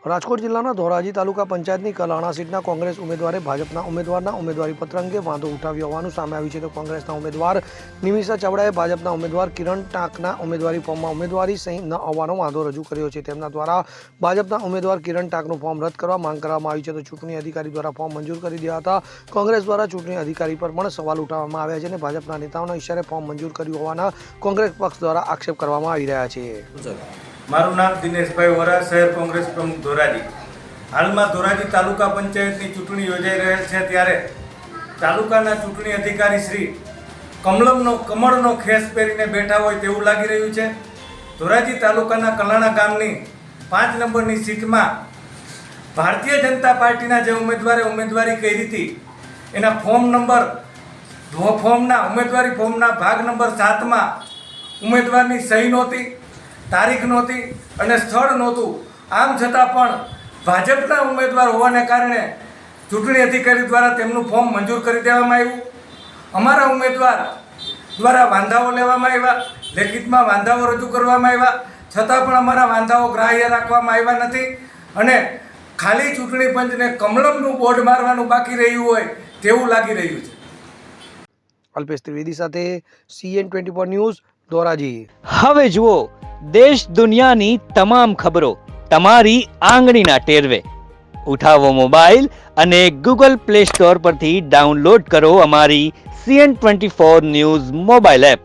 રાજકોટ જિલ્લાના ધોરાજી તાલુકા પંચાયતની કલાણા સીટના કોંગ્રેસ ઉમેદવારે ભાજપના ઉમેદવારના ઉમેદવારી પત્ર અંગે વાંધો ઉઠાવ્યો હોવાનું સામે આવ્યું છે. તો કોંગ્રેસના ઉમેદવાર નિમિષા ચાવડાએ ભાજપના ઉમેદવાર કિરણ ટાંકના ઉમેદવારી ફોર્મમાં ઉમેદવારી સહી ન હોવાનો વાંધો રજૂ કર્યો છે. તેમના દ્વારા ભાજપના ઉમેદવાર કિરણ ટાંકનું ફોર્મ રદ કરવા માંગ કરવામાં આવી છે. તો ચૂંટણી અધિકારી દ્વારા ફોર્મ મંજૂર કરી દીધા હતા. કોંગ્રેસ દ્વારા ચૂંટણી અધિકારી પર પણ સવાલ ઉઠાવવામાં આવ્યા છે અને ભાજપના નેતાઓના ઇશારે ફોર્મ મંજૂર કર્યું હોવાના કોંગ્રેસ પક્ષ દ્વારા આક્ષેપ કરવામાં આવી રહ્યા છે. મારું નામ દિનેશભાઈ વોરા, શહેર કોંગ્રેસ પ્રમુખ ધોરાજી. હાલમાં ધોરાજી તાલુકા પંચાયતની ચૂંટણી યોજાઈ રહેલ છે ત્યારે તાલુકાના ચૂંટણી અધિકારી શ્રી કમળનો ખેસ પહેરીને બેઠા હોય તેવું લાગી રહ્યું છે. ધોરાજી તાલુકાના કલાણા ગામની 5 નંબરની સીટમાં ભારતીય જનતા પાર્ટીના જે ઉમેદવારે ઉમેદવારી કરી હતી એના ઉમેદવારી ફોર્મના ભાગ નંબર 7માં ઉમેદવારની સહી નહોતી, તારીખ નહોતી અને સ્થળ નહોતું. આમ છતાં પણ ભાજપના ઉમેદવાર હોવાને કારણે ચૂંટણી અધિકારી દ્વારા તેમનું ફોર્મ મંજૂર કરી દેવામાં આવ્યું. અમારા ઉમેદવાર દ્વારા વાંધાઓ લેવામાં આવ્યા, લેખિતમાં વાંધાઓ રજૂ કરવામાં આવ્યા, છતાં પણ અમારા વાંધાઓ ગ્રાહ્ય રાખવામાં આવ્યા નથી અને ખાલી ચૂંટણી પંચને કમલમનું બોર્ડ મારવાનું બાકી રહ્યું હોય તેવું લાગી રહ્યું છે. અલ્પેશ ત્રિવેદી સાથે CN24 ન્યૂઝ ધોરાજી. હવે જુઓ દેશ દુનિયાની તમામ ખબરો તમારી આંગળીના ટેરવે. ઉઠાવો મોબાઈલ અને Google Play Store પરથી ડાઉનલોડ કરો અમારી CN24 ન્યૂઝ મોબાઈલ એપ.